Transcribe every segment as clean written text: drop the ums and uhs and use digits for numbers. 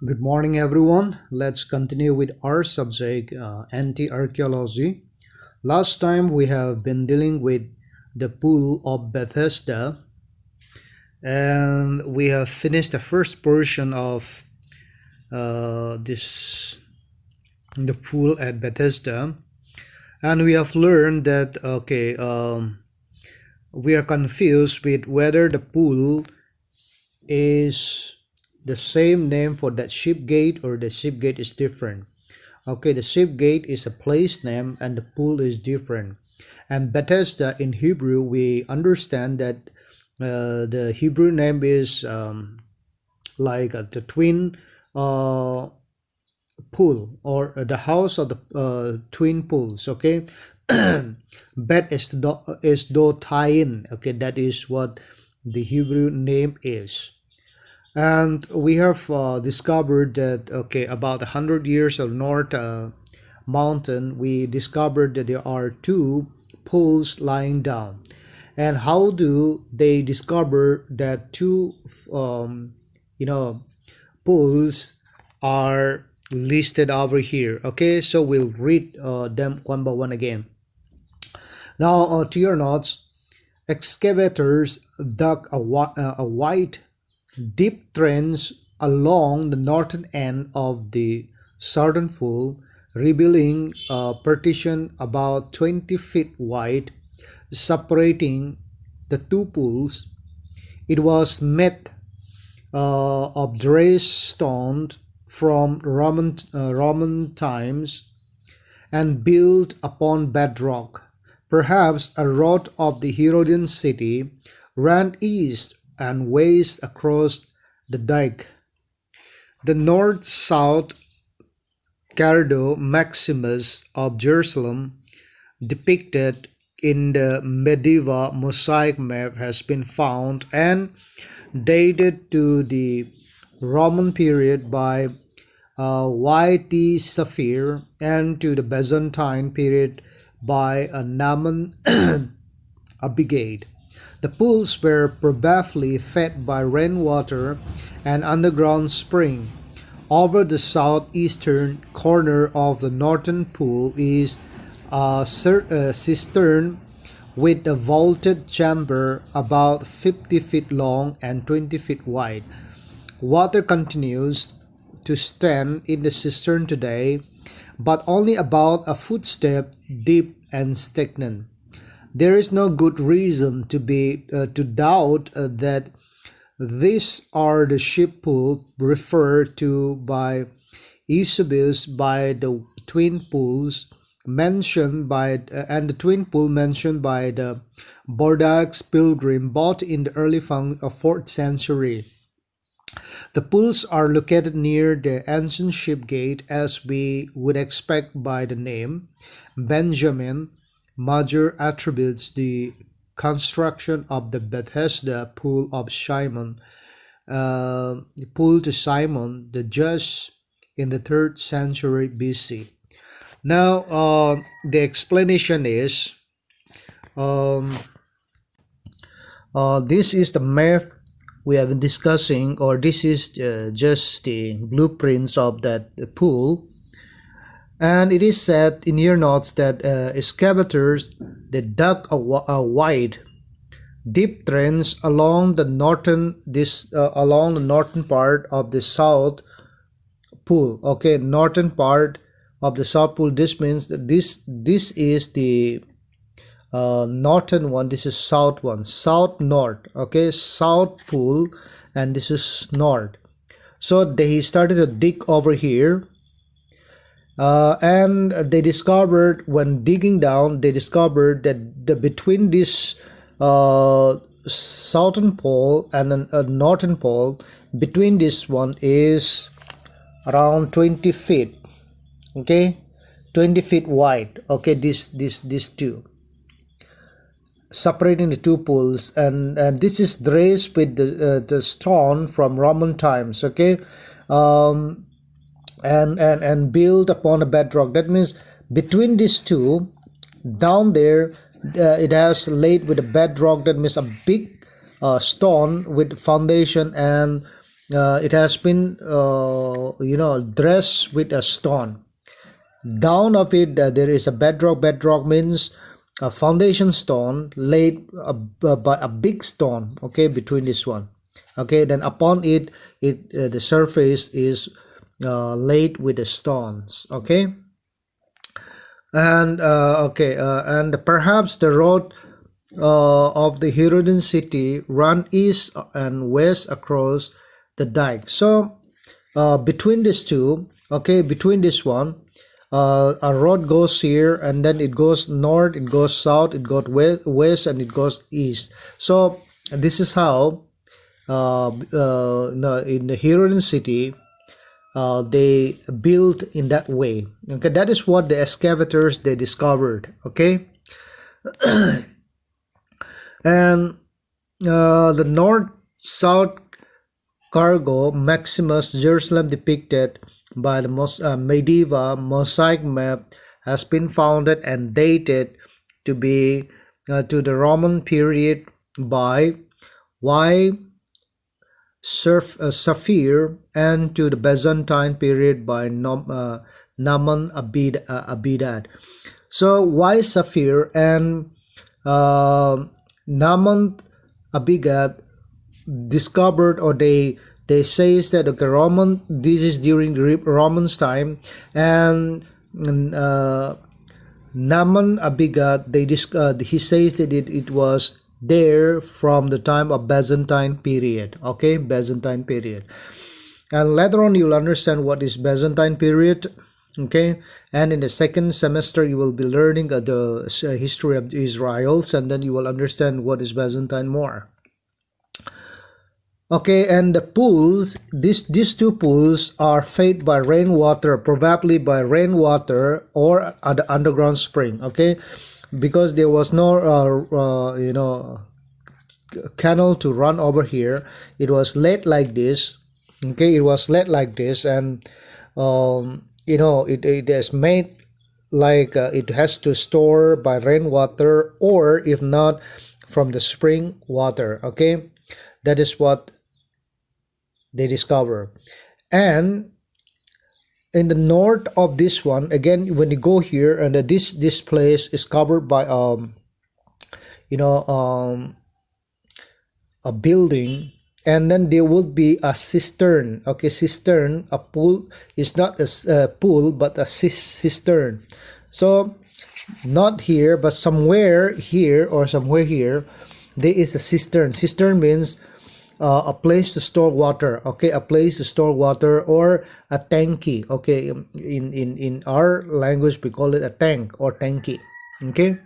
Good morning, everyone. Let's continue with our subject, anti-archaeology. Last time we have been dealing with the pool of Bethesda, and we have finished the first portion of this the pool at Bethesda, and we have learned that we are confused with whether the pool is the same name for that ship gate or the ship gate is different. Okay, the ship gate is a place name and the pool is different. And Bethesda in Hebrew, we understand that the Hebrew name is the twin pool, or the house of the twin pools. Okay, Bet Esdotain. Okay, that is what the Hebrew name is. And we have discovered that about 100 years of north mountain, we discovered that there are two poles lying down. And how do they discover that two poles are listed over here? Okay, so we'll read them one by one again. Now, to your notes, excavators dug a wide deep trench along the northern end of the southern pool, revealing a partition about 20 feet wide separating the two pools. It was made of dressed stone from Roman times and built upon bedrock. Perhaps a road of the Herodian city ran east and west across the dike. The north-south corridor Maximus of Jerusalem, depicted in the medieval mosaic map, has been found and dated to the Roman period by Y.T. Saphir and to the Byzantine period by Naaman Abigade. The pools were probably fed by rainwater and underground spring. Over the southeastern corner of the northern pool is a cistern with a vaulted chamber about 50 feet long and 20 feet wide. Water continues to stand in the cistern today, but only about a footstep deep and stagnant. There is no good reason to doubt that these are the ship pool referred to by Eusebius by the twin pools mentioned by and the twin pool mentioned by the Bordeaux pilgrim both in the early 4th century. The pools are located near the ancient ship gate, as we would expect by the name. Benjamin Major attributes the construction of the Bethesda pool of Simon, pool to Simon the judge in the 3rd century BC. Now, the explanation is this is the map we have been discussing, or this is just the blueprints of that pool. And it is said in your notes that excavators they dug a wide, deep trench along the northern part of the south pool. Okay, northern part of the south pool. This means that this is the northern one. This is south one, south north. Okay, south pool, and this is north. So they started to dig over here. And they discovered, when digging down, they discovered that between this southern pole and a northern pole, between this one is around 20 feet. Okay, 20 feet wide. Okay, these two separating the two pools, and this is dressed with the stone from Roman times. Okay, and built upon a bedrock. That means between these two, down there, it has laid with a bedrock. That means a big stone with foundation, and it has been dressed with a stone. Down of it there is a bedrock. Bedrock means a foundation stone laid by a big stone, okay, between this one. Okay, then upon it, the surface is laid with the stones. Okay, and perhaps the road of the Herodian city run east and west across the dike. So between these two, okay, between this one, a road goes here, and then it goes north, it goes south, it goes west, and it goes east. So this is how in the Herodian city they built in that way. Okay, that is what the excavators they discovered. Okay, and the north south cargo Maximus Jerusalem depicted by the medieval mosaic map has been founded and dated to be to the Roman period by Y. Saphir, and to the Byzantine period by Naaman Abidad. So Y. Saphir and Naaman Abidad discovered, or they says that okay, this is during the Romans time, and Naaman Abidad he says that it was there from the time of Byzantine period. Okay, Byzantine period, and later on you'll understand what is Byzantine period. Okay, and in the second semester you will be learning the history of Israel, and then you will understand what is Byzantine more. Okay, and the pools, these two pools are fed by rainwater, probably by rainwater or the underground spring. Okay, because there was no canal to run over here. It was laid like this. Okay, it was laid like this, and it is made like it has to store by rainwater, or if not, from the spring water. Okay, that is what they discover. And in the north of this one, again, when you go here, and this place is covered by a building, and then there would be a cistern. Okay, cistern, a pool is not a pool but a cistern. So not here, but somewhere here or somewhere here there is a cistern. Cistern means a place to store water. Okay, a place to store water, or a tanky. Okay, in our language we call it a tank or tanky. Okay,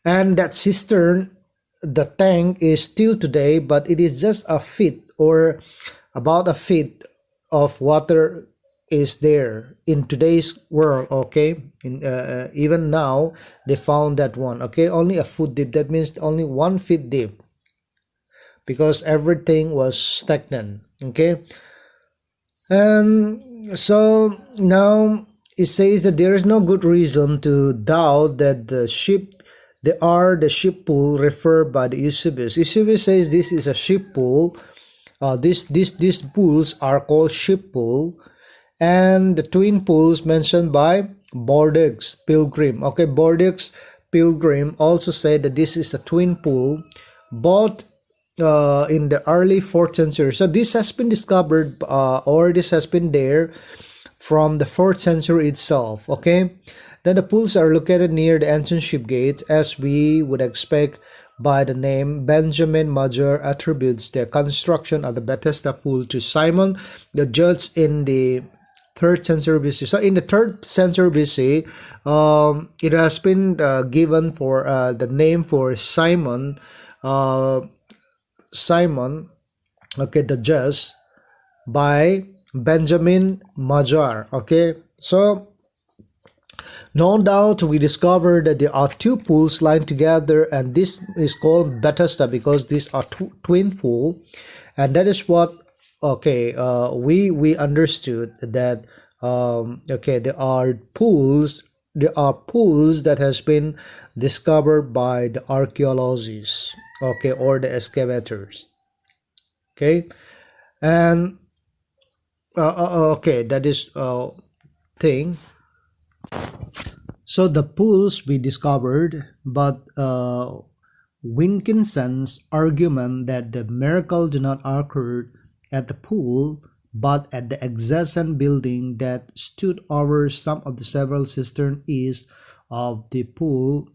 and that cistern, the tank, is still today, but it is just a feet, or about a feet of water is there in today's world. Okay, even now they found that one. Okay, only a foot deep. That means only 1 feet deep, because everything was stagnant. Okay, and so now it says that there is no good reason to doubt that the ship pool referred by the Eusebius. Eusebius says this is a ship pool. These pools are called ship pool, and the twin pools mentioned by Bordeaux Pilgrim. Okay, Bordeaux Pilgrim also said that this is a twin pool, both in the early 4th century. So this has been discovered, or this has been there from the 4th century itself. Okay, then the pools are located near the ancient ship gate, as we would expect by the name. Benjamin Major attributes the construction of the Bethesda pool to Simon the judge in the 3rd century BC. So in the 3rd century BC, it has been given for the name for Simon, okay, the judge, by Benjamin Major. Okay, so no doubt we discovered that there are two pools lined together, and this is called Bethesda because these are twin pool, and that is what we understood that okay, there are pools that has been discovered by the archaeologists. okay, or the excavators. Okay, and okay, that is thing. So the pools we discovered, but Wilkinson's argument that the miracle did not occur at the pool but at the adjacent building that stood over some of the several cisterns east of the pool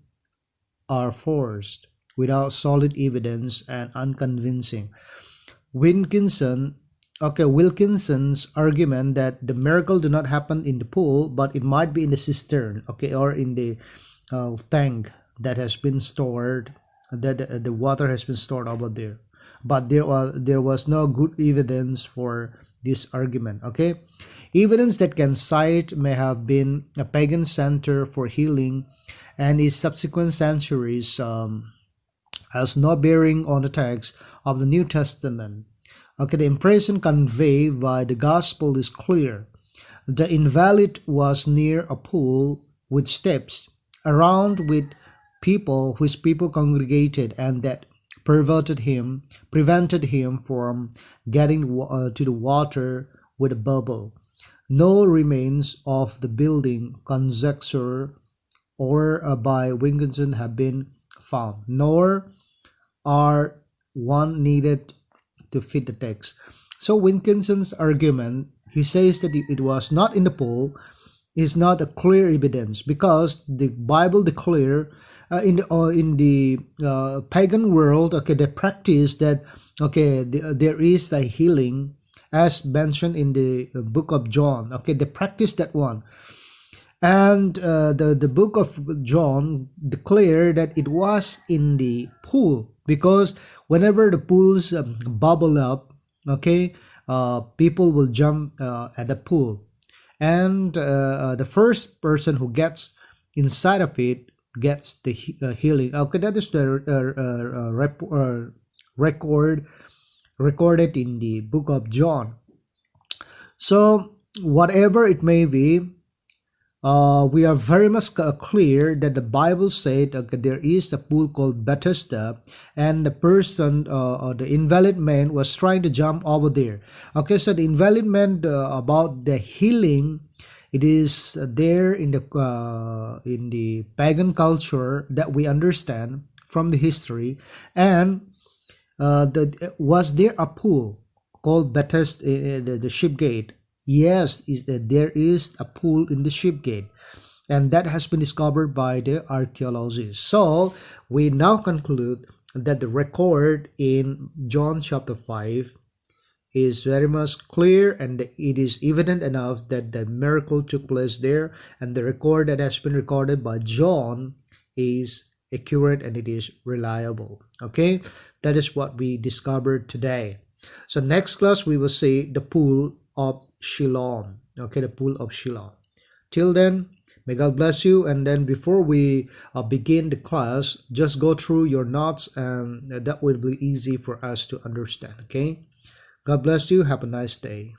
are forced without solid evidence and unconvincing. Wilkinson, okay, Wilkinson's argument that the miracle did not happen in the pool, but it might be in the cistern, okay, or in the tank that has been stored, that the water has been stored over there. But there was no good evidence for this argument. Okay, evidence that can cite may have been a pagan center for healing, and in subsequent centuries. Has no bearing on the text of the New Testament. Okay, the impression conveyed by the gospel is clear. The invalid was near a pool with steps around with people whose people congregated, and that prevented him from getting to the water with a bubble. No remains of the building, conjecture or by Wilkinson have been found, nor are one needed to fit the text. So Wilkinson's argument, he says that it was not in the pool, is not a clear evidence because the Bible declare in the pagan world, okay, they practice that, okay, there is a healing as mentioned in the book of John. Okay, they practice that one, and the book of John declared that it was in the pool because whenever the pools bubble up, okay, people will jump at the pool, and the first person who gets inside of it gets the healing. Okay, that is the record recorded in the book of John. So whatever it may be, we are very much clear that the Bible said there is a pool called Bethesda, and the person, the invalid man, was trying to jump over there. Okay, so the invalid man about the healing, it is there in the pagan culture that we understand from the history, and was there a pool called Bethesda, the ship gate? Yes, is that there is a pool in the ship gate, and that has been discovered by the archaeologists. So we now conclude that the record in John chapter 5 is very much clear, and it is evident enough that the miracle took place there, and the record that has been recorded by John is accurate and it is reliable. Okay, that is what we discovered today. So next class we will see the pool of Shiloh. Okay, the pool of Shiloh. Till then, may God bless you. And then before we begin the class, just go through your notes, and that will be easy for us to understand. Okay, God bless you. Have a nice day.